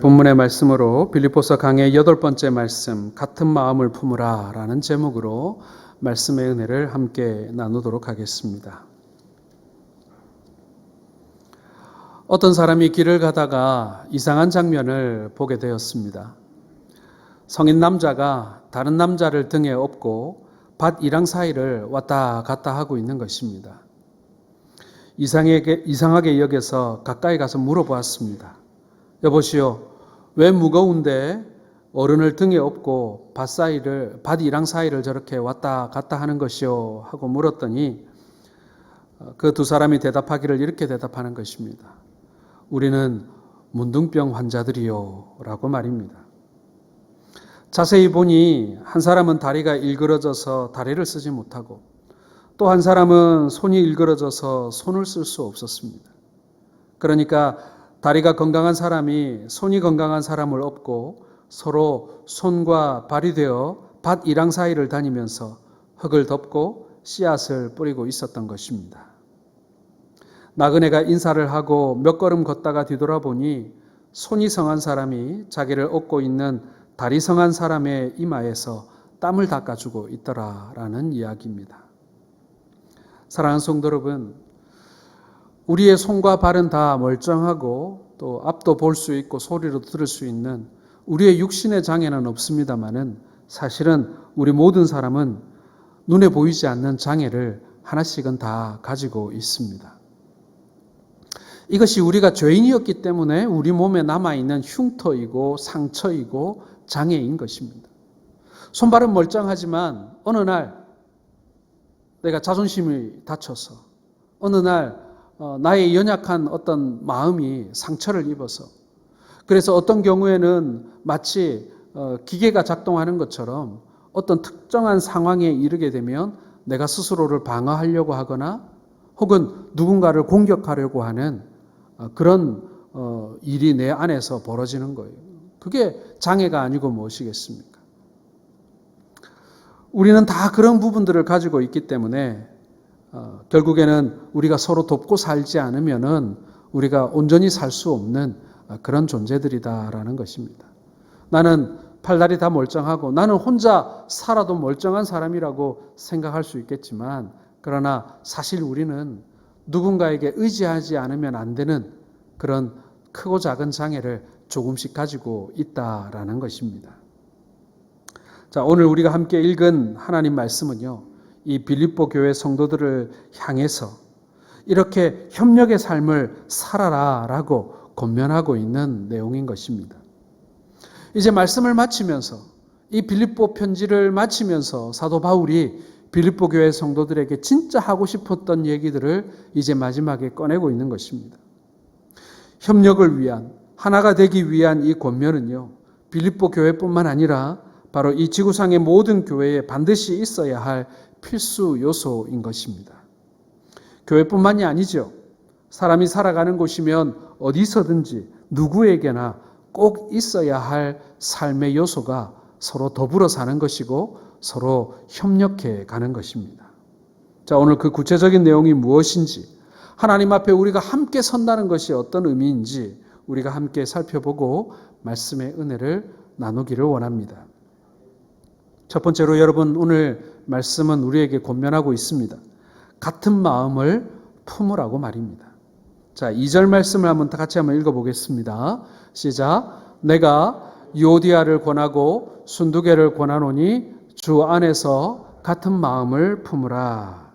본문의 말씀으로 빌립보서 강의 8번째 말씀, 같은 마음을 품으라 라는 제목으로 말씀의 은혜를 함께 나누도록 하겠습니다. 어떤 사람이 길을 가다가 이상한 장면을 보게 되었습니다. 성인 남자가 다른 남자를 등에 업고 밭 이랑 사이를 왔다 갔다 하고 있는 것입니다. 이상하게 여겨서 가까이 가서 물어보았습니다. 여보시오, 왜 무거운데 어른을 등에 업고 밭 이랑 사이를 저렇게 왔다 갔다 하는 것이오? 하고 물었더니 그 두 사람이 대답하기를 이렇게 대답하는 것입니다. 우리는 문둥병 환자들이요 라고 말입니다. 자세히 보니 한 사람은 다리가 일그러져서 다리를 쓰지 못하고 또 한 사람은 손이 일그러져서 손을 쓸 수 없었습니다. 그러니까 다리가 건강한 사람이 손이 건강한 사람을 업고 서로 손과 발이 되어 밭 이랑 사이를 다니면서 흙을 덮고 씨앗을 뿌리고 있었던 것입니다. 나그네가 인사를 하고 몇 걸음 걷다가 뒤돌아보니 손이 성한 사람이 자기를 업고 있는 다리 성한 사람의 이마에서 땀을 닦아주고 있더라라는 이야기입니다. 사랑하는 성도 여러분, 우리의 손과 발은 다 멀쩡하고 또 앞도 볼 수 있고 소리로 들을 수 있는 우리의 육신의 장애는 없습니다마는 사실은 우리 모든 사람은 눈에 보이지 않는 장애를 하나씩은 다 가지고 있습니다. 이것이 우리가 죄인이었기 때문에 우리 몸에 남아있는 흉터이고 상처이고 장애인 것입니다. 손발은 멀쩡하지만 어느 날 내가 자존심이 다쳐서 어느 날 나의 연약한 어떤 마음이 상처를 입어서 그래서 어떤 경우에는 마치 기계가 작동하는 것처럼 어떤 특정한 상황에 이르게 되면 내가 스스로를 방어하려고 하거나 혹은 누군가를 공격하려고 하는 그런 일이 내 안에서 벌어지는 거예요. 그게 장애가 아니고 무엇이겠습니까? 우리는 다 그런 부분들을 가지고 있기 때문에 결국에는 우리가 서로 돕고 살지 않으면은 우리가 온전히 살 수 없는 그런 존재들이다라는 것입니다. 나는 팔다리 다 멀쩡하고 나는 혼자 살아도 멀쩡한 사람이라고 생각할 수 있겠지만 그러나 사실 우리는 누군가에게 의지하지 않으면 안 되는 그런 크고 작은 장애를 조금씩 가지고 있다라는 것입니다. 자, 오늘 우리가 함께 읽은 하나님 말씀은요, 이 빌립보 교회 성도들을 향해서 이렇게 협력의 삶을 살아라라고 권면하고 있는 내용인 것입니다. 이제 말씀을 마치면서 이 빌립보 편지를 마치면서 사도 바울이 빌립보 교회 성도들에게 진짜 하고 싶었던 얘기들을 이제 마지막에 꺼내고 있는 것입니다. 협력을 위한, 하나가 되기 위한 이 권면은요, 빌립보 교회뿐만 아니라 바로 이 지구상의 모든 교회에 반드시 있어야 할 필수 요소인 것입니다. 교회뿐만이 아니죠. 사람이 살아가는 곳이면 어디서든지 누구에게나 꼭 있어야 할 삶의 요소가 서로 더불어 사는 것이고 서로 협력해 가는 것입니다. 자, 오늘 그 구체적인 내용이 무엇인지, 하나님 앞에 우리가 함께 선다는 것이 어떤 의미인지 우리가 함께 살펴보고 말씀의 은혜를 나누기를 원합니다. 첫 번째로 여러분, 오늘 말씀은 우리에게 권면하고 있습니다. 같은 마음을 품으라고 말입니다. 자, 2절 말씀을 같이 한번 읽어보겠습니다. 시작. 내가 유오디아를 권하고 순두개를 권하노니 주 안에서 같은 마음을 품으라.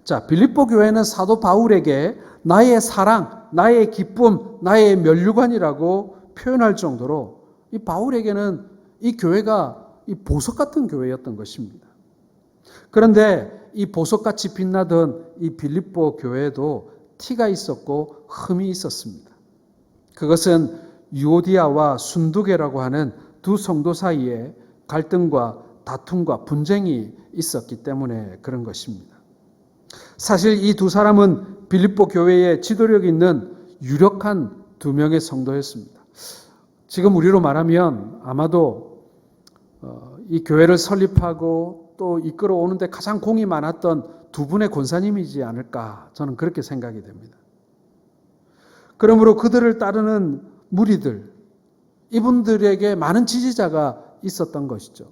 자, 빌립보 교회는 사도 바울에게 나의 사랑, 나의 기쁨, 나의 면류관이라고 표현할 정도로 이 바울에게는 이 교회가 이 보석 같은 교회였던 것입니다. 그런데 이 보석같이 빛나던 이 빌립보 교회에도 티가 있었고 흠이 있었습니다. 그것은 유오디아와 순두개라고 하는 두 성도 사이에 갈등과 다툼과 분쟁이 있었기 때문에 그런 것입니다. 사실 이 두 사람은 빌립보 교회에 지도력 있는 유력한 두 명의 성도였습니다. 지금 우리로 말하면 아마도 이 교회를 설립하고 또 이끌어오는데 가장 공이 많았던 두 분의 권사님이지 않을까, 저는 그렇게 생각이 됩니다. 그러므로 그들을 따르는 무리들, 이분들에게 많은 지지자가 있었던 것이죠.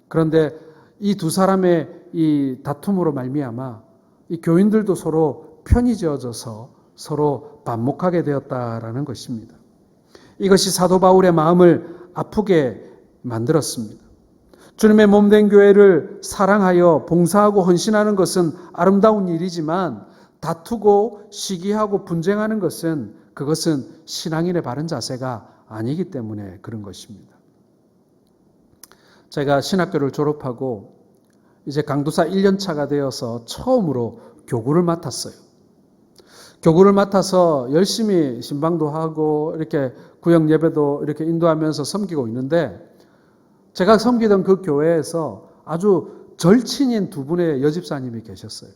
그런데 이 두 사람의 이 다툼으로 말미암아 이 교인들도 서로 편이 지어져서 서로 반목하게 되었다라는 것입니다. 이것이 사도 바울의 마음을 아프게 만들었습니다. 주님의 몸된 교회를 사랑하여 봉사하고 헌신하는 것은 아름다운 일이지만 다투고 시기하고 분쟁하는 것은 그것은 신앙인의 바른 자세가 아니기 때문에 그런 것입니다. 제가 신학교를 졸업하고 이제 강도사 1년 차가 되어서 처음으로 교구를 맡았어요. 교구를 맡아서 열심히 신방도 하고 이렇게 구역 예배도 이렇게 인도하면서 섬기고 있는데 제가 섬기던 그 교회에서 아주 절친인 두 분의 여집사님이 계셨어요.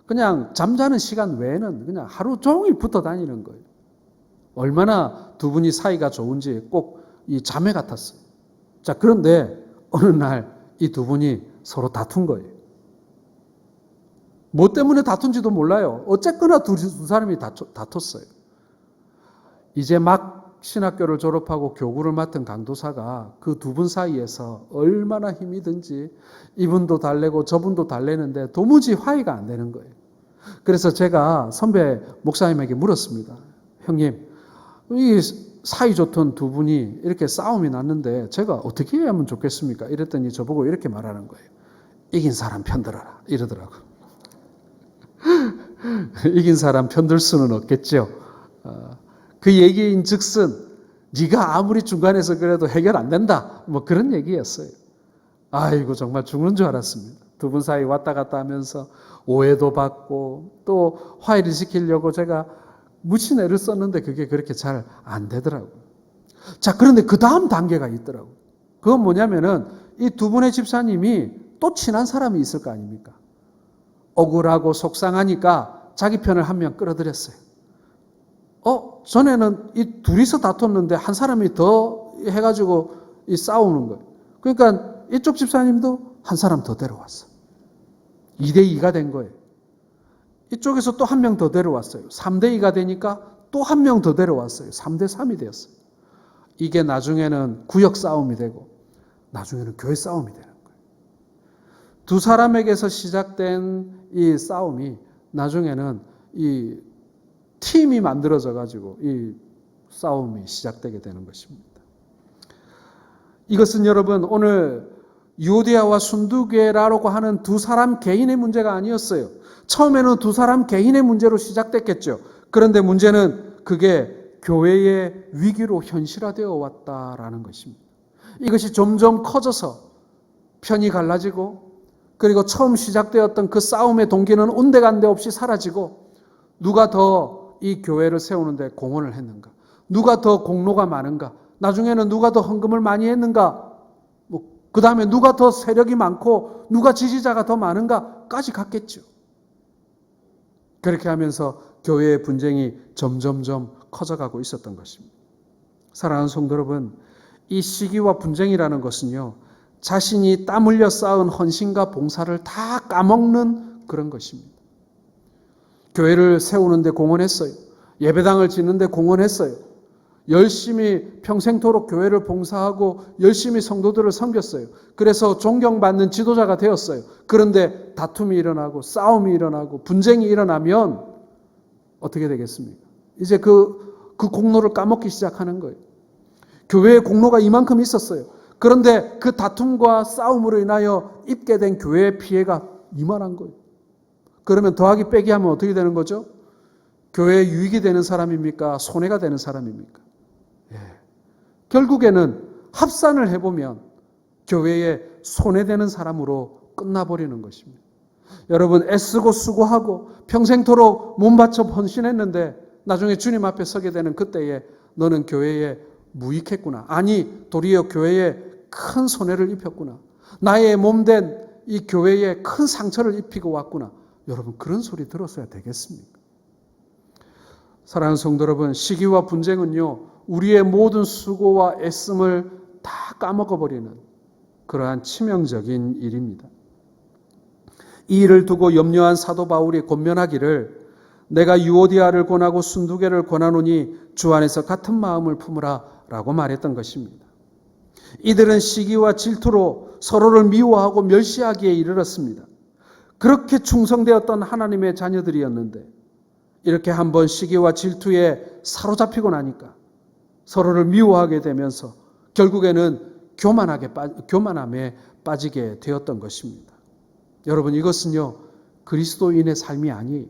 그냥 잠자는 시간 외에는 그냥 하루 종일 붙어 다니는 거예요. 얼마나 두 분이 사이가 좋은지 꼭 이 자매 같았어요. 자, 그런데 어느 날 이 두 분이 서로 다툰 거예요. 뭐 때문에 다툰지도 몰라요. 어쨌거나 두 사람이 다퉜어요. 이제 막 신학교를 졸업하고 교구를 맡은 강도사가 그 두 분 사이에서 얼마나 힘이 든지 이분도 달래고 저분도 달래는데 도무지 화해가 안 되는 거예요. 그래서 제가 선배 목사님에게 물었습니다. 형님, 이 사이 좋던 두 분이 이렇게 싸움이 났는데 제가 어떻게 해야 하면 좋겠습니까? 이랬더니 저보고 이렇게 말하는 거예요. 이긴 사람 편들어라 이러더라고요. 이긴 사람 편들 수는 없겠죠. 그 얘기인 즉슨 네가 아무리 중간에서 그래도 해결 안 된다. 뭐 그런 얘기였어요. 아이고 정말 죽는 줄 알았습니다. 두 분 사이 왔다 갔다 하면서 오해도 받고 또 화해를 시키려고 제가 무슨 애를 썼는데 그게 그렇게 잘 안 되더라고요. 자, 그런데 그 다음 단계가 있더라고요. 그건 뭐냐면은 이 두 분의 집사님이 또 친한 사람이 있을 거 아닙니까? 억울하고 속상하니까 자기 편을 한 명 끌어들였어요. 전에는 이 둘이서 다퉜는데 한 사람이 더 해가지고 이 싸우는 거예요. 그러니까 이쪽 집사님도 한 사람 더 데려왔어. 2대2가 된 거예요. 이쪽에서 또 한 명 더 데려왔어요. 3대2가 되니까 또 한 명 더 데려왔어요. 3대3이 되었어요. 이게 나중에는 구역 싸움이 되고 나중에는 교회 싸움이 되는 거예요. 두 사람에게서 시작된 이 싸움이 나중에는 이 팀이 만들어져 가지고 이 싸움이 시작되게 되는 것입니다. 이것은 여러분 오늘 유오디아와 순두계라고 하는 두 사람 개인의 문제가 아니었어요. 처음에는 두 사람 개인의 문제로 시작됐겠죠. 그런데 문제는 그게 교회의 위기로 현실화되어 왔다라는 것입니다. 이것이 점점 커져서 편이 갈라지고 그리고 처음 시작되었던 그 싸움의 동기는 온데간데 없이 사라지고 누가 더 이 교회를 세우는데 공헌을 했는가? 누가 더 공로가 많은가? 나중에는 누가 더 헌금을 많이 했는가? 그 다음에 누가 더 세력이 많고 누가 지지자가 더 많은가까지 갔겠죠. 그렇게 하면서 교회의 분쟁이 점점점 커져가고 있었던 것입니다. 사랑하는 성도 여러분, 이 시기와 분쟁이라는 것은요, 자신이 땀 흘려 쌓은 헌신과 봉사를 다 까먹는 그런 것입니다. 교회를 세우는데 공헌했어요. 예배당을 짓는데 공헌했어요. 열심히 평생토록 교회를 봉사하고 열심히 성도들을 섬겼어요. 그래서 존경받는 지도자가 되었어요. 그런데 다툼이 일어나고 싸움이 일어나고 분쟁이 일어나면 어떻게 되겠습니까? 이제 그 공로를 까먹기 시작하는 거예요. 교회에 공로가 이만큼 있었어요. 그런데 그 다툼과 싸움으로 인하여 입게 된 교회의 피해가 이만한 거예요. 그러면 더하기 빼기 하면 어떻게 되는 거죠? 교회에 유익이 되는 사람입니까? 손해가 되는 사람입니까? 예. 결국에는 합산을 해보면 교회에 손해되는 사람으로 끝나버리는 것입니다. 여러분 애쓰고 수고하고 평생토록 몸 바쳐 헌신했는데 나중에 주님 앞에 서게 되는 그때에 너는 교회에 무익했구나. 아니 도리어 교회에 큰 손해를 입혔구나. 나의 몸된 이 교회에 큰 상처를 입히고 왔구나. 여러분 그런 소리 들었어야 되겠습니까? 사랑하는 성도 여러분, 시기와 분쟁은요 우리의 모든 수고와 애씀을 다 까먹어버리는 그러한 치명적인 일입니다. 이 일을 두고 염려한 사도 바울이 권면하기를 내가 유오디아를 권하고 순두계를 권하노니 주 안에서 같은 마음을 품으라 라고 말했던 것입니다. 이들은 시기와 질투로 서로를 미워하고 멸시하기에 이르렀습니다. 그렇게 충성되었던 하나님의 자녀들이었는데 이렇게 한번 시기와 질투에 사로잡히고 나니까 서로를 미워하게 되면서 결국에는 교만함에 빠지게 되었던 것입니다. 여러분, 이것은요, 그리스도인의 삶이 아니에요.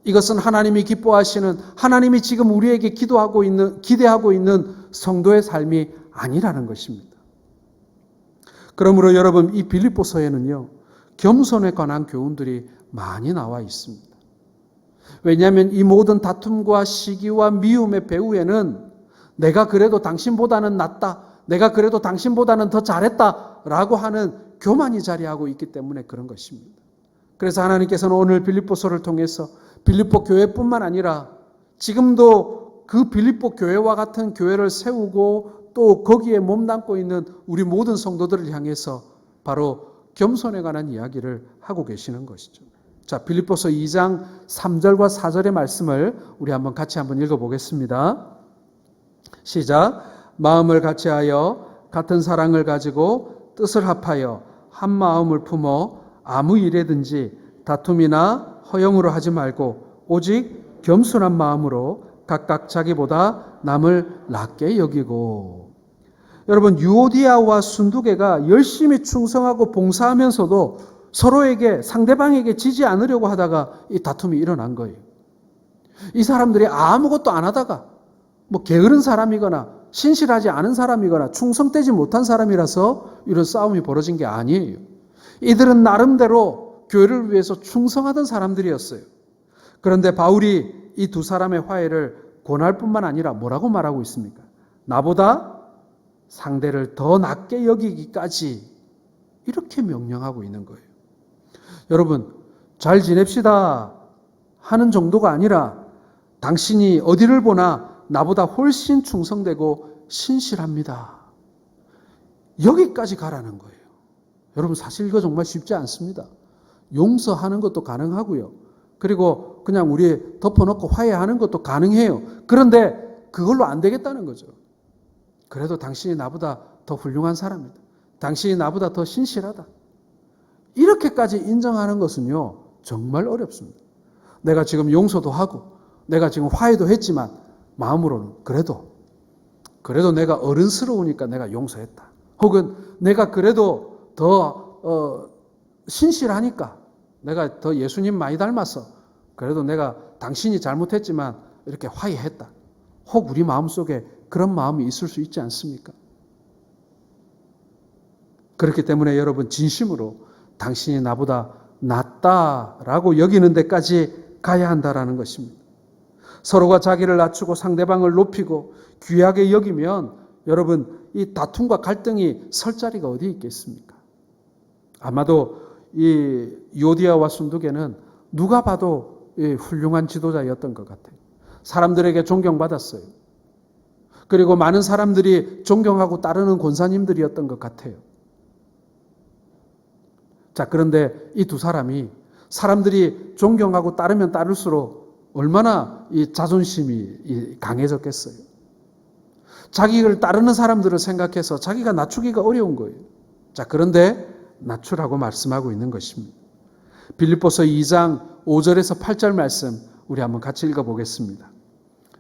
이것은 하나님이 기뻐하시는, 하나님이 지금 우리에게 기대하고 있는 성도의 삶이 아니라는 것입니다. 그러므로 여러분, 이 빌립보서에는요, 겸손에 관한 교훈들이 많이 나와 있습니다. 왜냐하면 이 모든 다툼과 시기와 미움의 배후에는 내가 그래도 당신보다는 낫다, 내가 그래도 당신보다는 더 잘했다 라고 하는 교만이 자리하고 있기 때문에 그런 것입니다. 그래서 하나님께서는 오늘 빌립보서를 통해서 빌립보 교회뿐만 아니라 지금도 그 빌립보 교회와 같은 교회를 세우고 또 거기에 몸담고 있는 우리 모든 성도들을 향해서 바로 겸손에 관한 이야기를 하고 계시는 것이죠. 자, 빌립보서 2장 3절과 4절의 말씀을 우리 같이 한번 읽어보겠습니다. 시작. 마음을 같이하여 같은 사랑을 가지고 뜻을 합하여 한 마음을 품어 아무 일에든지 다툼이나 허영으로 하지 말고 오직 겸손한 마음으로 각각 자기보다 남을 낮게 여기고. 여러분, 유오디아와 순두계가 열심히 충성하고 봉사하면서도 서로에게, 상대방에게 지지 않으려고 하다가 이 다툼이 일어난 거예요. 이 사람들이 아무것도 안 하다가 게으른 사람이거나 신실하지 않은 사람이거나 충성되지 못한 사람이라서 이런 싸움이 벌어진 게 아니에요. 이들은 나름대로 교회를 위해서 충성하던 사람들이었어요. 그런데 바울이 이 두 사람의 화해를 권할 뿐만 아니라 뭐라고 말하고 있습니까? 나보다 상대를 더 낮게 여기기까지 이렇게 명령하고 있는 거예요. 여러분, 잘 지냅시다 하는 정도가 아니라 당신이 어디를 보나 나보다 훨씬 충성되고 신실합니다. 여기까지 가라는 거예요. 여러분, 사실 이거 정말 쉽지 않습니다. 용서하는 것도 가능하고요. 그리고 그냥 우리 덮어놓고 화해하는 것도 가능해요. 그런데 그걸로 안 되겠다는 거죠. 그래도 당신이 나보다 더 훌륭한 사람이다. 당신이 나보다 더 신실하다. 이렇게까지 인정하는 것은요, 정말 어렵습니다. 내가 지금 용서도 하고 내가 지금 화해도 했지만 마음으로는 그래도 내가 어른스러우니까 내가 용서했다. 혹은 내가 그래도 더 신실하니까, 내가 더 예수님 많이 닮았어, 그래도 내가 당신이 잘못했지만 이렇게 화해했다. 혹 우리 마음속에 그런 마음이 있을 수 있지 않습니까? 그렇기 때문에 여러분, 진심으로 당신이 나보다 낫다라고 여기는 데까지 가야 한다라는 것입니다. 서로가 자기를 낮추고 상대방을 높이고 귀하게 여기면 여러분, 이 다툼과 갈등이 설 자리가 어디 있겠습니까? 아마도 이 요디아와 순두계는 누가 봐도 훌륭한 지도자였던 것 같아요. 사람들에게 존경받았어요. 그리고 많은 사람들이 존경하고 따르는 권사님들이었던 것 같아요. 자, 그런데 이 두 사람이 사람들이 존경하고 따르면 따를수록 얼마나 이 자존심이 강해졌겠어요. 자기를 따르는 사람들을 생각해서 자기가 낮추기가 어려운 거예요. 자, 그런데 낮추라고 말씀하고 있는 것입니다. 빌립보서 2장 5절에서 8절 말씀 우리 한번 같이 읽어보겠습니다.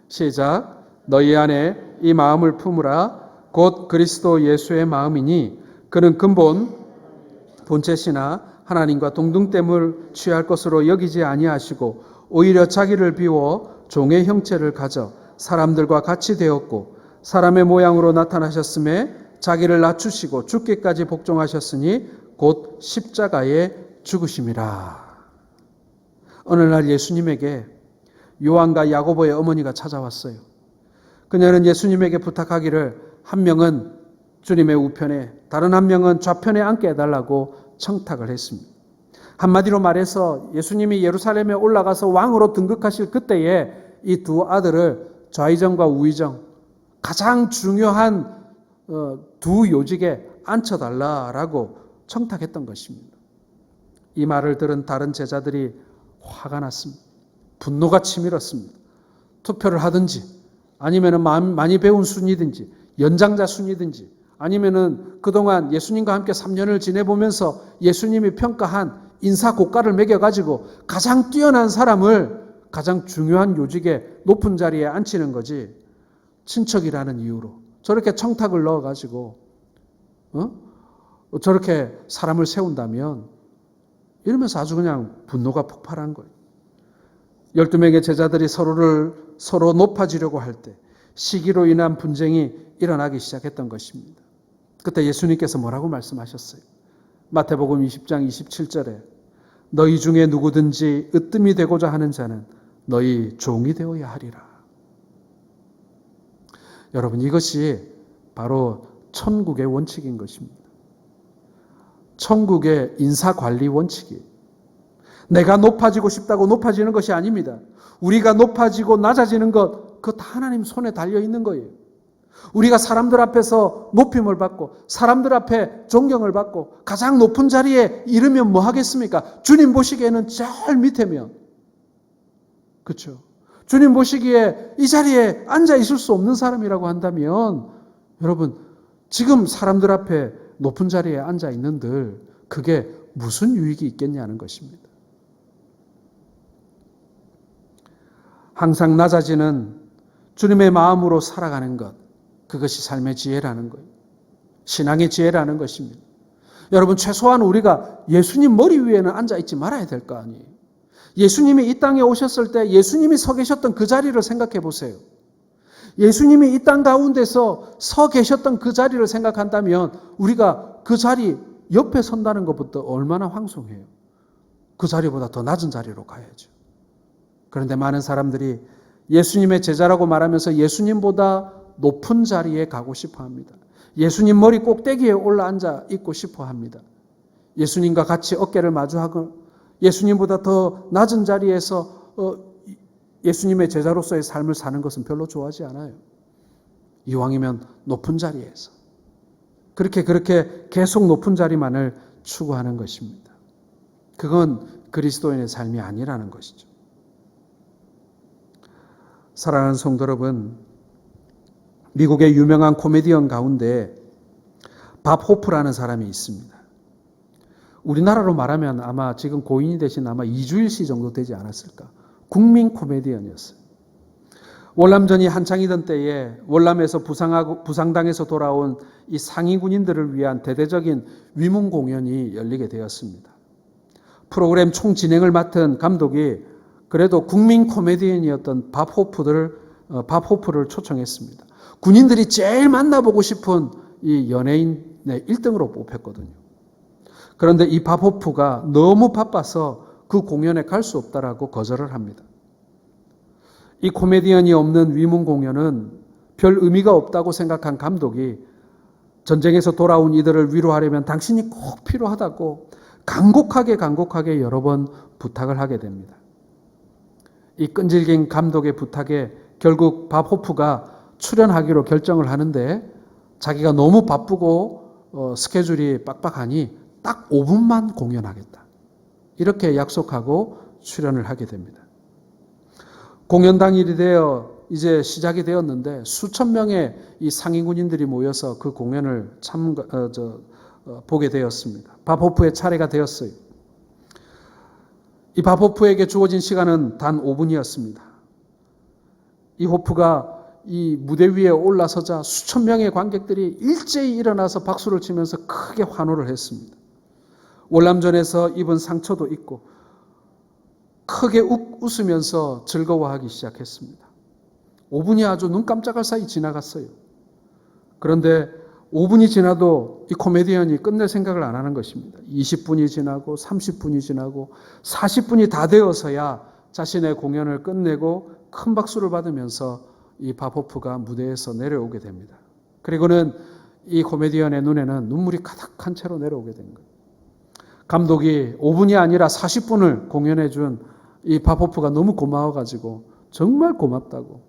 시작. 너희 안에 이 마음을 품으라. 곧 그리스도 예수의 마음이니 그는 근본 본체시나 하나님과 동등됨을 취할 것으로 여기지 아니하시고 오히려 자기를 비워 종의 형체를 가져 사람들과 같이 되었고 사람의 모양으로 나타나셨음에 자기를 낮추시고 죽기까지 복종하셨으니 곧 십자가에 죽으심이라. 어느 날 예수님에게 요한과 야고보의 어머니가 찾아왔어요. 그녀는 예수님에게 부탁하기를 한 명은 주님의 우편에, 다른 한 명은 좌편에 앉게 해달라고 청탁을 했습니다. 한마디로 말해서 예수님이 예루살렘에 올라가서 왕으로 등극하실 그때에 이 두 아들을 좌의정과 우의정, 가장 중요한 두 요직에 앉혀달라라고 청탁했던 것입니다. 이 말을 들은 다른 제자들이 화가 났습니다. 분노가 치밀었습니다. 투표를 하든지 아니면은 많이 배운 순이든지 연장자 순이든지 아니면은 그동안 예수님과 함께 3년을 지내보면서 예수님이 평가한 인사 고가를 매겨가지고 가장 뛰어난 사람을 가장 중요한 요직에 높은 자리에 앉히는 거지. 친척이라는 이유로 저렇게 청탁을 넣어가지고 저렇게 사람을 세운다면 이러면서 아주 그냥 분노가 폭발한 거예요. 12명의 제자들이 서로 높아지려고 할 때 시기로 인한 분쟁이 일어나기 시작했던 것입니다. 그때 예수님께서 뭐라고 말씀하셨어요? 마태복음 20장 27절에 너희 중에 누구든지 으뜸이 되고자 하는 자는 너희 종이 되어야 하리라. 여러분, 이것이 바로 천국의 원칙인 것입니다. 천국의 인사관리 원칙이에요. 내가 높아지고 싶다고 높아지는 것이 아닙니다. 우리가 높아지고 낮아지는 것, 그거 다 하나님 손에 달려 있는 거예요. 우리가 사람들 앞에서 높임을 받고 사람들 앞에 존경을 받고 가장 높은 자리에 이르면 뭐 하겠습니까? 주님 보시기에는 제일 밑에면, 그렇죠? 주님 보시기에 이 자리에 앉아 있을 수 없는 사람이라고 한다면 여러분, 지금 사람들 앞에 높은 자리에 앉아 있는들 그게 무슨 유익이 있겠냐는 것입니다. 항상 낮아지는 주님의 마음으로 살아가는 것, 그것이 삶의 지혜라는 거예요. 신앙의 지혜라는 것입니다. 여러분, 최소한 우리가 예수님 머리 위에는 앉아 있지 말아야 될 거 아니에요. 예수님이 이 땅에 오셨을 때 예수님이 서 계셨던 그 자리를 생각해 보세요. 예수님이 이 땅 가운데서 서 계셨던 그 자리를 생각한다면 우리가 그 자리 옆에 선다는 것부터 얼마나 황송해요. 그 자리보다 더 낮은 자리로 가야죠. 그런데 많은 사람들이 예수님의 제자라고 말하면서 예수님보다 높은 자리에 가고 싶어 합니다. 예수님 머리 꼭대기에 올라앉아 있고 싶어 합니다. 예수님과 같이 어깨를 마주하고 예수님보다 더 낮은 자리에서 예수님의 제자로서의 삶을 사는 것은 별로 좋아하지 않아요. 이왕이면 높은 자리에서 그렇게 계속 높은 자리만을 추구하는 것입니다. 그건 그리스도인의 삶이 아니라는 것이죠. 사랑하는 성도 여러분, 미국의 유명한 코미디언 가운데 밥 호프라는 사람이 있습니다. 우리나라로 말하면 아마 지금 고인이 되신 아마 이주일 씨 정도 되지 않았을까. 국민 코미디언이었어요. 월남전이 한창이던 때에 월남에서 부상당해서 돌아온 이 상위 군인들을 위한 대대적인 위문 공연이 열리게 되었습니다. 프로그램 총 진행을 맡은 감독이 그래도 국민 코미디언이었던 밥 호프를 초청했습니다. 군인들이 제일 만나보고 싶은 이 연예인의 1등으로 뽑혔거든요. 그런데 이 밥 호프가 너무 바빠서 그 공연에 갈 수 없다라고 거절을 합니다. 이 코미디언이 없는 위문 공연은 별 의미가 없다고 생각한 감독이 전쟁에서 돌아온 이들을 위로하려면 당신이 꼭 필요하다고 간곡하게 여러 번 부탁을 하게 됩니다. 이 끈질긴 감독의 부탁에 결국 밥 호프가 출연하기로 결정을 하는데 자기가 너무 바쁘고 스케줄이 빡빡하니 딱 5분만 공연하겠다. 이렇게 약속하고 출연을 하게 됩니다. 공연 당일이 되어 이제 시작이 되었는데 수천 명의 이 상위 군인들이 모여서 그 공연을 보게 되었습니다. 밥 호프의 차례가 되었어요. 이 밥 호프에게 주어진 시간은 단 5분이었습니다. 이 호프가 이 무대 위에 올라서자 수천 명의 관객들이 일제히 일어나서 박수를 치면서 크게 환호를 했습니다. 월남전에서 입은 상처도 있고 크게 웃으면서 즐거워하기 시작했습니다. 5분이 아주 눈 깜짝할 사이 지나갔어요. 그런데 5분이 지나도 이 코미디언이 끝낼 생각을 안 하는 것입니다. 20분이 지나고 30분이 지나고 40분이 다 되어서야 자신의 공연을 끝내고 큰 박수를 받으면서 이 밥 호프가 무대에서 내려오게 됩니다. 그리고는 이 코미디언의 눈에는 눈물이 가득한 채로 내려오게 된 거예요. 감독이 5분이 아니라 40분을 공연해 준 이 밥 호프가 너무 고마워가지고 정말 고맙다고,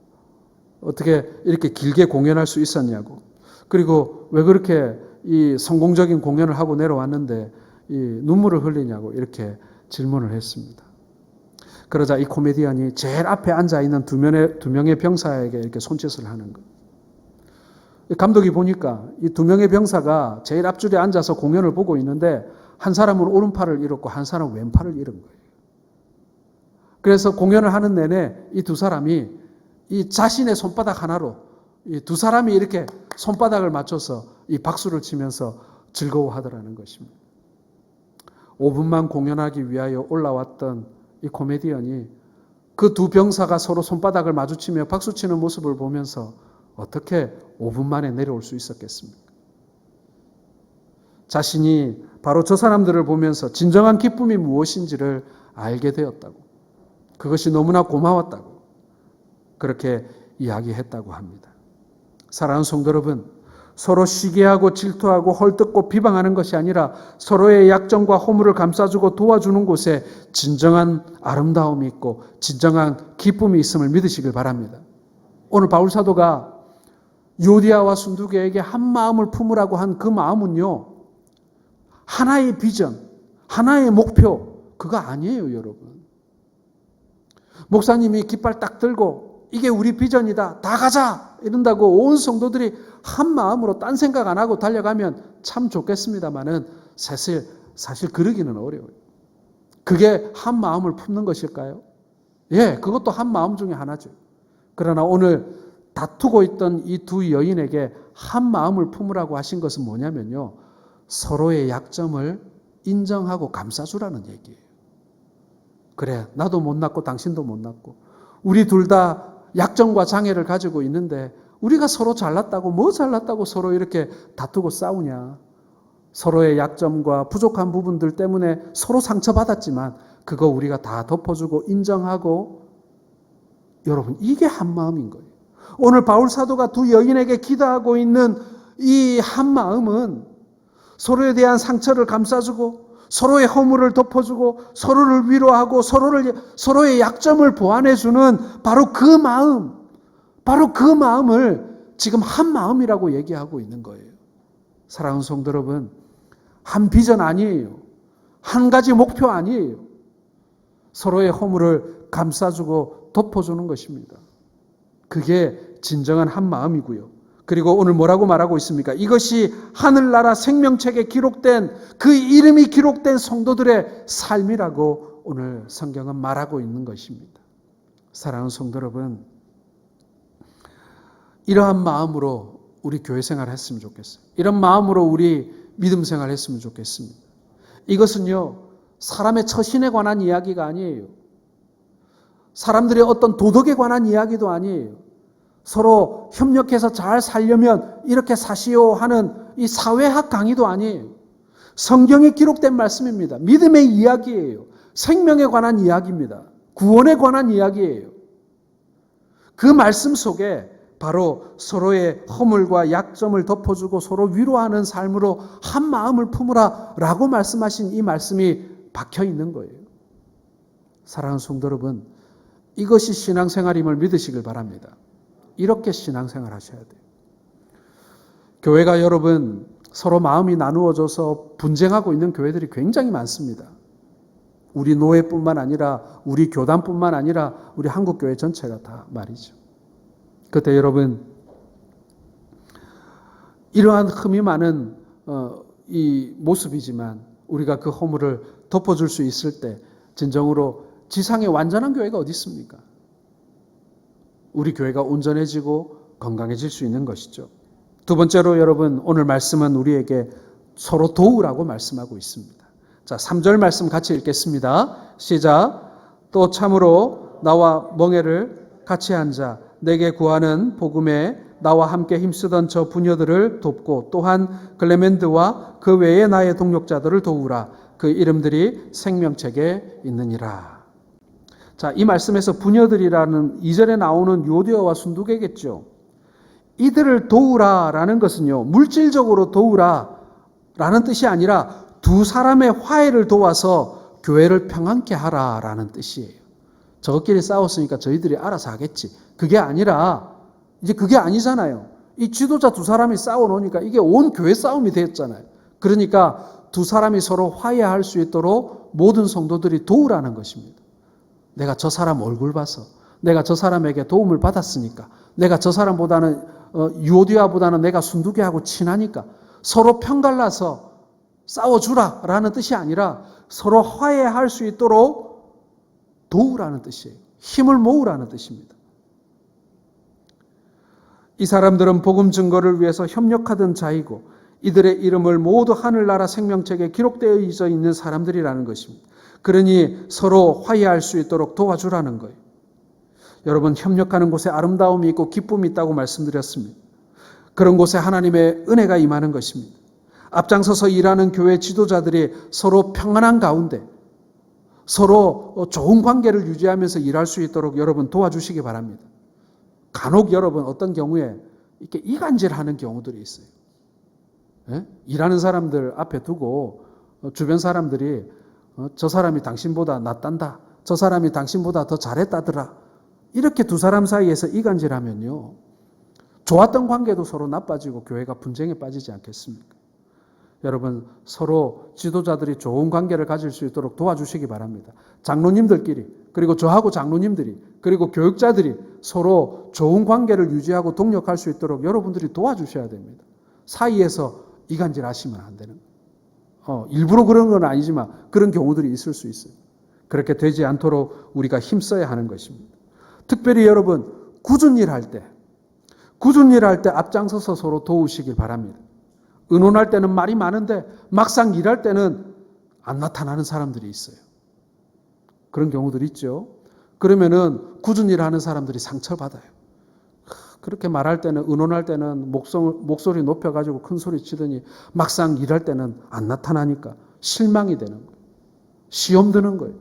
어떻게 이렇게 길게 공연할 수 있었냐고, 그리고 왜 그렇게 이 성공적인 공연을 하고 내려왔는데 이 눈물을 흘리냐고 이렇게 질문을 했습니다. 그러자 이 코미디언이 제일 앞에 앉아있는 두 명의 병사에게 이렇게 손짓을 하는 거예요. 감독이 보니까 이 두 명의 병사가 제일 앞줄에 앉아서 공연을 보고 있는데 한 사람은 오른팔을 잃었고 한 사람은 왼팔을 잃은 거예요. 그래서 공연을 하는 내내 이 두 사람이 이 자신의 손바닥 하나로 이 두 사람이 이렇게 손바닥을 맞춰서 이 박수를 치면서 즐거워하더라는 것입니다. 5분만 공연하기 위하여 올라왔던 이 코미디언이 그 두 병사가 서로 손바닥을 마주치며 박수치는 모습을 보면서 어떻게 5분 만에 내려올 수 있었겠습니까? 자신이 바로 저 사람들을 보면서 진정한 기쁨이 무엇인지를 알게 되었다고, 그것이 너무나 고마웠다고 그렇게 이야기했다고 합니다. 사랑하는 성도 여러분, 서로 시기하고 질투하고 헐뜯고 비방하는 것이 아니라 서로의 약점과 허물을 감싸주고 도와주는 곳에 진정한 아름다움이 있고 진정한 기쁨이 있음을 믿으시길 바랍니다. 오늘 바울 사도가 유오디아와 순두계에게 한 마음을 품으라고 한 그 마음은요, 하나의 비전, 하나의 목표, 그거 아니에요, 여러분. 목사님이 깃발 딱 들고 이게 우리 비전이다, 다 가자 이런다고 온 성도들이 한 마음으로 딴 생각 안 하고 달려가면 참 좋겠습니다만은 사실 그러기는 어려워요. 그게 한 마음을 품는 것일까요? 예, 그것도 한 마음 중에 하나죠. 그러나 오늘 다투고 있던 이 두 여인에게 한 마음을 품으라고 하신 것은 뭐냐면요, 서로의 약점을 인정하고 감싸주라는 얘기예요. 그래, 나도 못났고 당신도 못났고 우리 둘 다 약점과 장애를 가지고 있는데 우리가 서로 잘났다고, 뭐 잘났다고 서로 이렇게 다투고 싸우냐. 서로의 약점과 부족한 부분들 때문에 서로 상처받았지만 그거 우리가 다 덮어주고 인정하고, 여러분, 이게 한 마음인 거예요. 오늘 바울 사도가 두 여인에게 기도하고 있는 이 한 마음은 서로에 대한 상처를 감싸주고 서로의 허물을 덮어주고 서로를 위로하고 서로의 약점을 보완해주는 바로 그 마음을 지금 한 마음이라고 얘기하고 있는 거예요. 사랑하는 성도 여러분, 한 비전 아니에요. 한 가지 목표 아니에요. 서로의 허물을 감싸주고 덮어주는 것입니다. 그게 진정한 한 마음이고요. 그리고 오늘 뭐라고 말하고 있습니까? 이것이 하늘나라 생명책에 기록된, 그 이름이 기록된 성도들의 삶이라고 오늘 성경은 말하고 있는 것입니다. 사랑하는 성도 여러분, 이러한 마음으로 우리 교회 생활을 했으면 좋겠어요. 이런 마음으로 우리 믿음 생활을 했으면 좋겠습니다. 이것은요, 사람의 처신에 관한 이야기가 아니에요. 사람들의 어떤 도덕에 관한 이야기도 아니에요. 서로 협력해서 잘 살려면 이렇게 사시오 하는 이 사회학 강의도 아니에요. 성경에 기록된 말씀입니다. 믿음의 이야기예요. 생명에 관한 이야기입니다. 구원에 관한 이야기예요. 그 말씀 속에 바로 서로의 허물과 약점을 덮어주고 서로 위로하는 삶으로 한 마음을 품으라 라고 말씀하신 이 말씀이 박혀 있는 거예요. 사랑하는 성도 여러분, 이것이 신앙생활임을 믿으시길 바랍니다. 이렇게 신앙생활 하셔야 돼요. 교회가 여러분 서로 마음이 나누어져서 분쟁하고 있는 교회들이 굉장히 많습니다. 우리 노회뿐만 아니라 우리 교단뿐만 아니라 우리 한국교회 전체가 다 말이죠. 그때 여러분, 이러한 흠이 많은 이 모습이지만 우리가 그 허물을 덮어줄 수 있을 때 진정으로 지상에 완전한 교회가 어디 있습니까? 우리 교회가 온전해지고 건강해질 수 있는 것이죠. 두 번째로 여러분, 오늘 말씀은 우리에게 서로 도우라고 말씀하고 있습니다. 자, 3절 말씀 같이 읽겠습니다. 시작. 또 참으로 나와 멍에를 같이 앉아 내게 구하는 복음에 나와 함께 힘쓰던 저 부녀들을 돕고 또한 클레멘드와 그 외의 나의 동역자들을 도우라. 그 이름들이 생명책에 있느니라. 자, 이 말씀에서 부녀들이라는 2절에 나오는 유오디아와 순두계겠죠. 이들을 도우라라는 것은요, 물질적으로 도우라라는 뜻이 아니라 두 사람의 화해를 도와서 교회를 평안케 하라라는 뜻이에요. 저것끼리 싸웠으니까 저희들이 알아서 하겠지. 그게 아니라 이제 그게 아니잖아요. 이 지도자 두 사람이 싸워놓으니까 이게 온 교회 싸움이 됐잖아요. 그러니까 두 사람이 서로 화해할 수 있도록 모든 성도들이 도우라는 것입니다. 내가 저 사람 얼굴 봐서, 내가 저 사람에게 도움을 받았으니까, 내가 저 사람보다는 유오디아보다는 내가 순두개하고 친하니까 서로 편갈라서 싸워주라라는 뜻이 아니라 서로 화해할 수 있도록 도우라는 뜻이에요. 힘을 모으라는 뜻입니다. 이 사람들은 복음 증거를 위해서 협력하던 자이고 이들의 이름을 모두 하늘나라 생명책에 기록되어 있는 사람들이라는 것입니다. 그러니 서로 화해할 수 있도록 도와주라는 거예요. 여러분, 협력하는 곳에 아름다움이 있고 기쁨이 있다고 말씀드렸습니다. 그런 곳에 하나님의 은혜가 임하는 것입니다. 앞장서서 일하는 교회 지도자들이 서로 평안한 가운데 서로 좋은 관계를 유지하면서 일할 수 있도록 여러분 도와주시기 바랍니다. 간혹 여러분 어떤 경우에 이렇게 이간질하는 경우들이 있어요. 예? 일하는 사람들 앞에 두고 주변 사람들이 저 사람이 당신보다 낫단다. 저 사람이 당신보다 더 잘했다더라. 이렇게 두 사람 사이에서 이간질하면요. 좋았던 관계도 서로 나빠지고 교회가 분쟁에 빠지지 않겠습니까? 여러분, 서로 지도자들이 좋은 관계를 가질 수 있도록 도와주시기 바랍니다. 장로님들끼리, 그리고 저하고 장로님들이, 그리고 교육자들이 서로 좋은 관계를 유지하고 동력할 수 있도록 여러분들이 도와주셔야 됩니다. 사이에서 이간질 하시면 안 되는 거예요. 일부러 그런 건 아니지만 그런 경우들이 있을 수 있어요. 그렇게 되지 않도록 우리가 힘써야 하는 것입니다. 특별히 여러분, 굳은 일 할 때 앞장서서 서로 도우시길 바랍니다. 의논할 때는 말이 많은데 막상 일할 때는 안 나타나는 사람들이 있어요. 그런 경우들이 있죠. 그러면은 굳은 일 하는 사람들이 상처받아요. 그렇게 말할 때는, 의논할 때는 목소리 높여가지고 큰 소리 치더니 막상 일할 때는 안 나타나니까 실망이 되는 거예요. 시험 드는 거예요.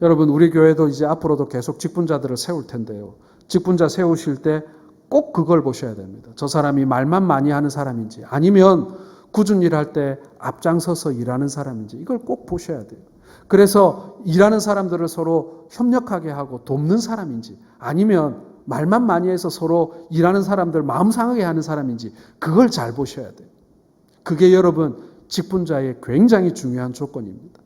여러분, 우리 교회도 이제 앞으로도 계속 직분자들을 세울 텐데요. 직분자 세우실 때 꼭 그걸 보셔야 됩니다. 저 사람이 말만 많이 하는 사람인지 아니면 굳은 일할 때 앞장서서 일하는 사람인지 이걸 꼭 보셔야 돼요. 그래서 일하는 사람들을 서로 협력하게 하고 돕는 사람인지 아니면 말만 많이 해서 서로 일하는 사람들 마음 상하게 하는 사람인지 그걸 잘 보셔야 돼요. 그게 여러분 직분자의 굉장히 중요한 조건입니다.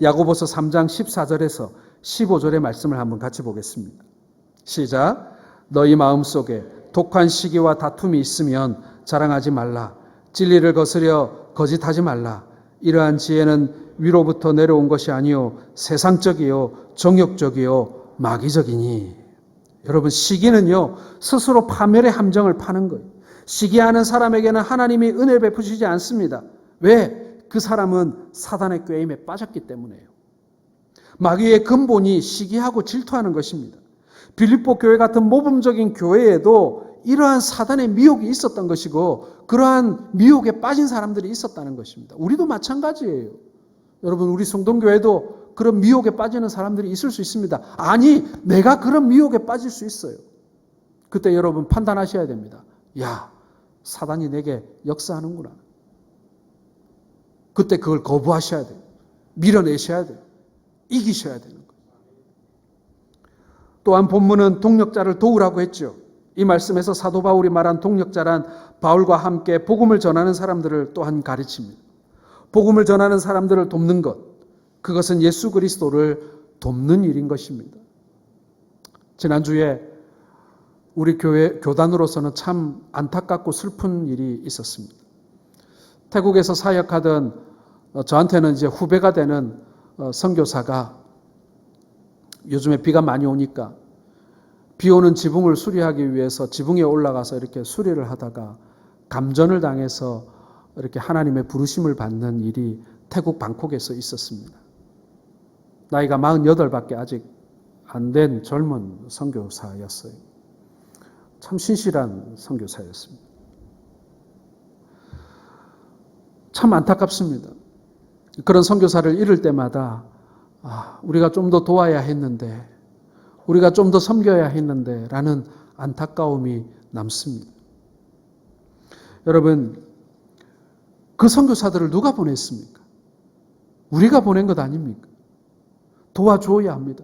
야고보서 3장 14절에서 15절의 말씀을 한번 같이 보겠습니다. 시작. 너희 마음속에 독한 시기와 다툼이 있으면 자랑하지 말라. 진리를 거스려 거짓하지 말라. 이러한 지혜는 위로부터 내려온 것이 아니요 세상적이요 정욕적이요 마귀적이니. 여러분, 시기는요 스스로 파멸의 함정을 파는 거예요. 시기하는 사람에게는 하나님이 은혜 베푸시지 않습니다. 왜? 그 사람은 사단의 꾀임에 빠졌기 때문에요. 마귀의 근본이 시기하고 질투하는 것입니다. 빌립보 교회 같은 모범적인 교회에도 이러한 사단의 미혹이 있었던 것이고 그러한 미혹에 빠진 사람들이 있었다는 것입니다. 우리도 마찬가지예요. 여러분, 우리 성동교회도 그런 미혹에 빠지는 사람들이 있을 수 있습니다. 아니, 내가 그런 미혹에 빠질 수 있어요. 그때 여러분 판단하셔야 됩니다. 야, 사단이 내게 역사하는구나. 그때 그걸 거부하셔야 돼요. 밀어내셔야 돼요. 이기셔야 되는 거예요. 또한 본문은 동력자를 도우라고 했죠. 이 말씀에서 사도 바울이 말한 동력자란 바울과 함께 복음을 전하는 사람들을 또한 가르칩니다. 복음을 전하는 사람들을 돕는 것, 그것은 예수 그리스도를 돕는 일인 것입니다. 지난주에 우리 교회 교단으로서는 참 안타깝고 슬픈 일이 있었습니다. 태국에서 사역하던 저한테는 이제 후배가 되는 선교사가 요즘에 비가 많이 오니까 비 오는 지붕을 수리하기 위해서 지붕에 올라가서 이렇게 수리를 하다가 감전을 당해서 이렇게 하나님의 부르심을 받는 일이 태국 방콕에서 있었습니다. 나이가 48밖에 아직 안 된 젊은 선교사였어요. 참 신실한 선교사였습니다. 참 안타깝습니다. 그런 선교사를 잃을 때마다 우리가 좀 더 도와야 했는데, 우리가 좀 더 섬겨야 했는데 라는 안타까움이 남습니다. 여러분, 그 선교사들을 누가 보냈습니까? 우리가 보낸 것 아닙니까? 도와줘야 합니다.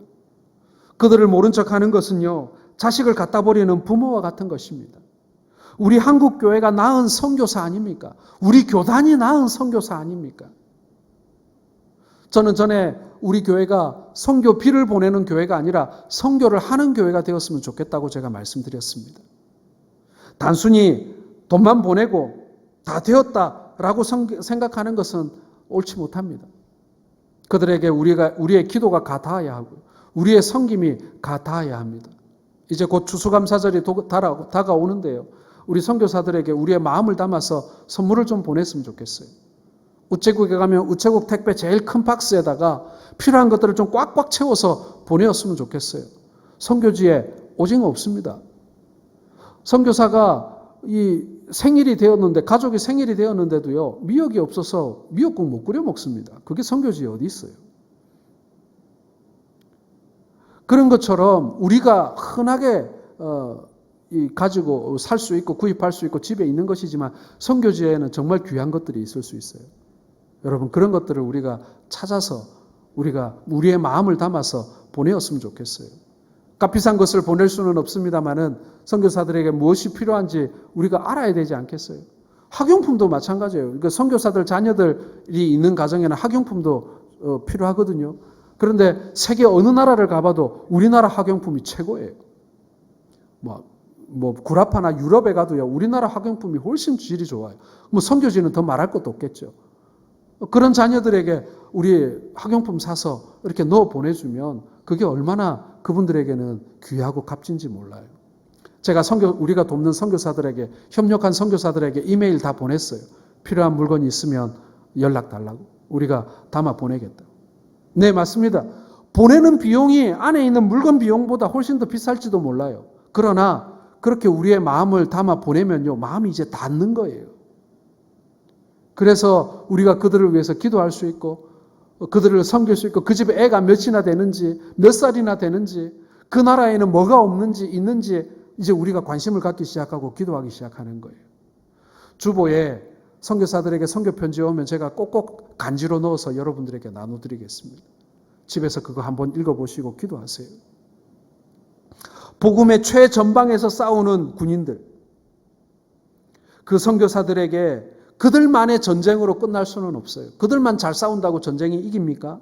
그들을 모른 척하는 것은요, 자식을 갖다 버리는 부모와 같은 것입니다. 우리 한국 교회가 낳은 선교사 아닙니까? 우리 교단이 낳은 선교사 아닙니까? 저는 전에 우리 교회가 선교비를 보내는 교회가 아니라 선교를 하는 교회가 되었으면 좋겠다고 제가 말씀드렸습니다. 단순히 돈만 보내고 다 되었다라고 생각하는 것은 옳지 못합니다. 그들에게 우리의 기도가 가닿아야 하고 우리의 섬김이 가닿아야 합니다. 이제 곧 추수감사절이 다가오는데요. 우리 선교사들에게 우리의 마음을 담아서 선물을 좀 보냈으면 좋겠어요. 우체국에 가면 우체국 택배 제일 큰 박스에다가 필요한 것들을 좀 꽉꽉 채워서 보내었으면 좋겠어요. 선교지에 오징어 없습니다. 선교사가 이 생일이 되었는데, 가족이 생일이 되었는데도요, 미역이 없어서 미역국 못 끓여 먹습니다. 그게 선교지에 어디 있어요? 그런 것처럼 우리가 흔하게 가지고 살 수 있고 구입할 수 있고 집에 있는 것이지만 선교지에는 정말 귀한 것들이 있을 수 있어요. 여러분, 그런 것들을 우리가 찾아서 우리가 우리의 마음을 담아서 보내었으면 좋겠어요. 값비싼 것을 보낼 수는 없습니다만은 선교사들에게 무엇이 필요한지 우리가 알아야 되지 않겠어요? 학용품도 마찬가지예요. 그러니까 선교사들 자녀들이 있는 가정에는 학용품도 필요하거든요. 그런데 세계 어느 나라를 가봐도 우리나라 학용품이 최고예요. 구라파나 유럽에 가도요, 우리나라 학용품이 훨씬 질이 좋아요. 선교지는 더 말할 것도 없겠죠. 그런 자녀들에게 우리 학용품 사서 이렇게 넣어 보내주면 그게 얼마나 그분들에게는 귀하고 값진지 몰라요. 제가 우리가 돕는 선교사들에게, 협력한 선교사들에게 이메일 다 보냈어요. 필요한 물건이 있으면 연락 달라고. 우리가 담아 보내겠다. 네, 맞습니다. 보내는 비용이 안에 있는 물건 비용보다 훨씬 더 비쌀지도 몰라요. 그러나 그렇게 우리의 마음을 담아 보내면요, 마음이 이제 닿는 거예요. 그래서 우리가 그들을 위해서 기도할 수 있고 그들을 섬길 수 있고 그 집에 애가 몇이나 되는지 몇 살이나 되는지 그 나라에는 뭐가 없는지 있는지 이제 우리가 관심을 갖기 시작하고 기도하기 시작하는 거예요. 주보에 선교사들에게 선교 편지 오면 제가 꼭꼭 간지로 넣어서 여러분들에게 나눠드리겠습니다. 집에서 그거 한번 읽어보시고 기도하세요. 복음의 최전방에서 싸우는 군인들, 그 선교사들에게 그들만의 전쟁으로 끝날 수는 없어요. 그들만 잘 싸운다고 전쟁이 이깁니까?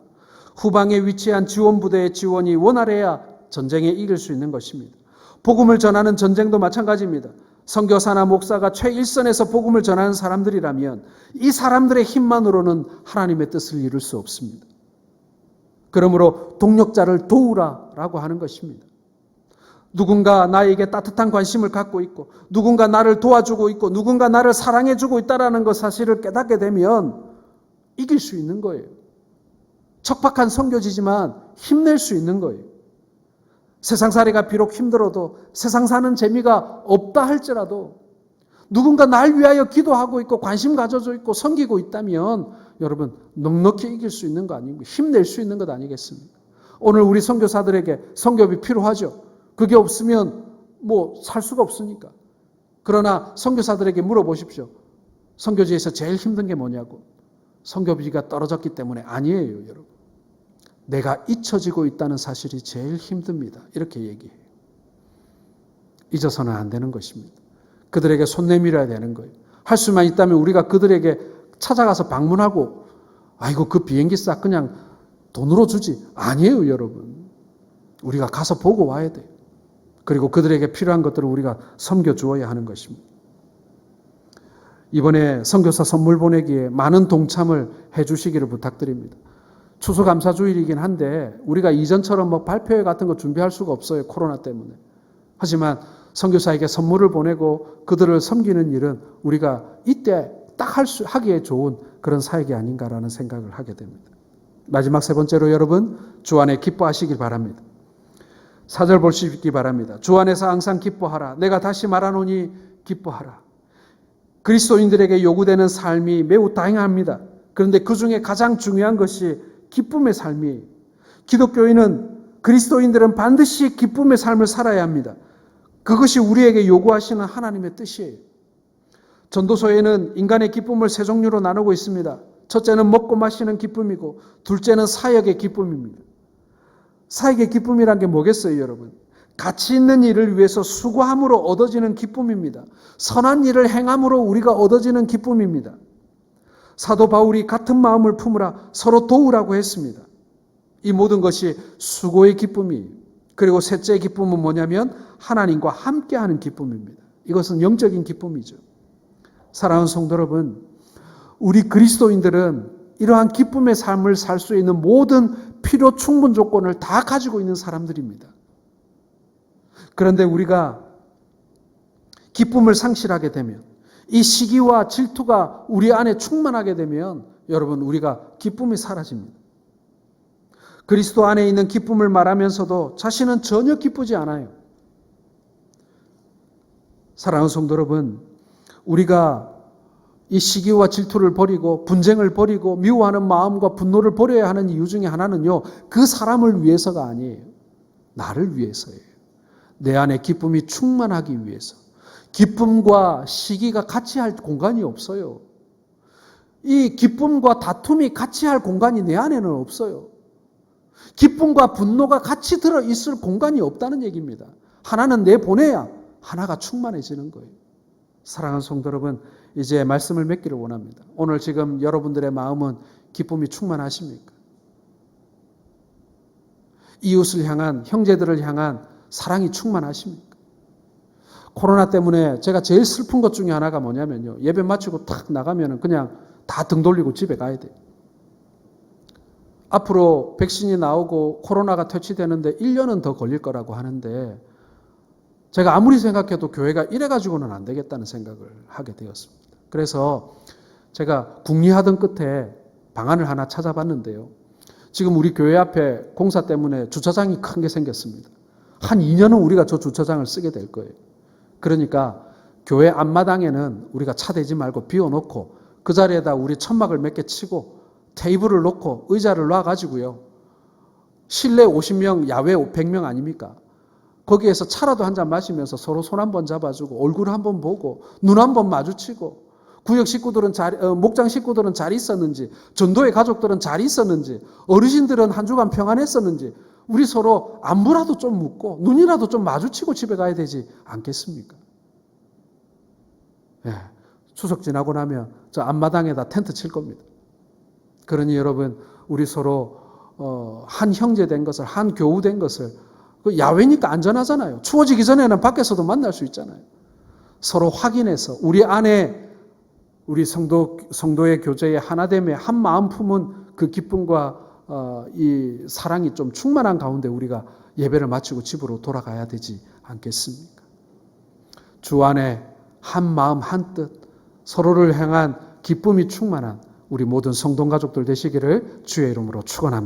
후방에 위치한 지원부대의 지원이 원활해야 전쟁에 이길 수 있는 것입니다. 복음을 전하는 전쟁도 마찬가지입니다. 선교사나 목사가 최일선에서 복음을 전하는 사람들이라면 이 사람들의 힘만으로는 하나님의 뜻을 이룰 수 없습니다. 그러므로 동력자를 도우라라고 하는 것입니다. 누군가 나에게 따뜻한 관심을 갖고 있고 누군가 나를 도와주고 있고 누군가 나를 사랑해주고 있다는 것 사실을 깨닫게 되면 이길 수 있는 거예요. 척박한 선교지지만 힘낼 수 있는 거예요. 세상살이가 비록 힘들어도 세상 사는 재미가 없다 할지라도 누군가 날 위하여 기도하고 있고 관심 가져줘 있고 섬기고 있다면 여러분 넉넉히 이길 수 있는 거 아니고 힘낼 수 있는 것 아니겠습니까? 오늘 우리 선교사들에게 선교비 필요하죠. 그게 없으면 살 수가 없으니까. 그러나 선교사들에게 물어보십시오. 선교지에서 제일 힘든 게 뭐냐고. 선교비가 떨어졌기 때문에 아니에요, 여러분. 내가 잊혀지고 있다는 사실이 제일 힘듭니다. 이렇게 얘기해요. 잊어서는 안 되는 것입니다. 그들에게 손 내밀어야 되는 거예요. 할 수만 있다면 우리가 그들에게 찾아가서 방문하고 아이고 그 비행기 싹 그냥 돈으로 주지. 아니에요, 여러분. 우리가 가서 보고 와야 돼요. 그리고 그들에게 필요한 것들을 우리가 섬겨주어야 하는 것입니다. 이번에 선교사 선물 보내기에 많은 동참을 해주시기를 부탁드립니다. 추수감사주일이긴 한데 우리가 이전처럼 발표회 같은 거 준비할 수가 없어요. 코로나 때문에. 하지만 선교사에게 선물을 보내고 그들을 섬기는 일은 우리가 이때 딱 하기에 좋은 그런 사역이 아닌가라는 생각을 하게 됩니다. 마지막 세 번째로 여러분 주 안에 기뻐하시길 바랍니다. 4절 볼 수 있기 바랍니다. 주 안에서 항상 기뻐하라. 내가 다시 말하노니 기뻐하라. 그리스도인들에게 요구되는 삶이 매우 다양합니다. 그런데 그 중에 가장 중요한 것이 기쁨의 삶이에요. 그리스도인들은 반드시 기쁨의 삶을 살아야 합니다. 그것이 우리에게 요구하시는 하나님의 뜻이에요. 전도서에는 인간의 기쁨을 세 종류로 나누고 있습니다. 첫째는 먹고 마시는 기쁨이고 둘째는 사역의 기쁨입니다. 사역의 기쁨이란 게 뭐겠어요, 여러분? 가치 있는 일을 위해서 수고함으로 얻어지는 기쁨입니다. 선한 일을 행함으로 우리가 얻어지는 기쁨입니다. 사도 바울이 같은 마음을 품으라 서로 도우라고 했습니다. 이 모든 것이 수고의 기쁨이, 그리고 셋째의 기쁨은 뭐냐면 하나님과 함께하는 기쁨입니다. 이것은 영적인 기쁨이죠. 사랑하는 성도 여러분, 우리 그리스도인들은 이러한 기쁨의 삶을 살 수 있는 모든 필요 충분 조건을 다 가지고 있는 사람들입니다. 그런데 우리가 기쁨을 상실하게 되면, 이 시기와 질투가 우리 안에 충만하게 되면 여러분, 우리가 기쁨이 사라집니다. 그리스도 안에 있는 기쁨을 말하면서도 자신은 전혀 기쁘지 않아요. 사랑하는 성도 여러분, 우리가 이 시기와 질투를 버리고 분쟁을 버리고 미워하는 마음과 분노를 버려야 하는 이유 중에 하나는요, 그 사람을 위해서가 아니에요. 나를 위해서예요. 내 안에 기쁨이 충만하기 위해서. 기쁨과 시기가 같이 할 공간이 없어요. 이 기쁨과 다툼이 같이 할 공간이 내 안에는 없어요. 기쁨과 분노가 같이 들어있을 공간이 없다는 얘기입니다. 하나는 내보내야 하나가 충만해지는 거예요. 사랑하는 성도 여러분, 이제 말씀을 맺기를 원합니다. 오늘 지금 여러분들의 마음은 기쁨이 충만하십니까? 이웃을 향한, 형제들을 향한 사랑이 충만하십니까? 코로나 때문에 제가 제일 슬픈 것 중에 하나가 뭐냐면요, 예배 마치고 탁 나가면 그냥 다 등 돌리고 집에 가야 돼요. 앞으로 백신이 나오고 코로나가 퇴치되는데 1년은 더 걸릴 거라고 하는데, 제가 아무리 생각해도 교회가 이래가지고는 안 되겠다는 생각을 하게 되었습니다. 그래서 제가 궁리하던 끝에 방안을 하나 찾아봤는데요. 지금 우리 교회 앞에 공사 때문에 주차장이 큰 게 생겼습니다. 한 2년은 우리가 저 주차장을 쓰게 될 거예요. 그러니까 교회 앞마당에는 우리가 차 대지 말고 비워놓고 그 자리에다 우리 천막을 몇 개 치고 테이블을 놓고 의자를 놔가지고요. 실내 50명, 야외 100명 아닙니까? 거기에서 차라도 한 잔 마시면서 서로 손 한 번 잡아주고 얼굴 한 번 보고 눈 한 번 마주치고, 구역 식구들은 목장 식구들은 잘 있었는지, 전도의 가족들은 잘 있었는지, 어르신들은 한 주간 평안했었는지 우리 서로 안부라도 좀 묻고 눈이라도 좀 마주치고 집에 가야 되지 않겠습니까? 예, 추석 지나고 나면 저 앞마당에다 텐트 칠 겁니다. 그러니 여러분, 우리 서로 한 형제 된 것을, 한 교우 된 것을, 야외니까 안전하잖아요. 추워지기 전에는 밖에서도 만날 수 있잖아요. 서로 확인해서 우리 안에 우리 성도의 교제의 하나됨의 한 마음 품은 그 기쁨과 이 사랑이 좀 충만한 가운데 우리가 예배를 마치고 집으로 돌아가야 되지 않겠습니까? 주 안에 한 마음 한 뜻, 서로를 향한 기쁨이 충만한 우리 모든 성도 가족들 되시기를 주의 이름으로 축원합니다.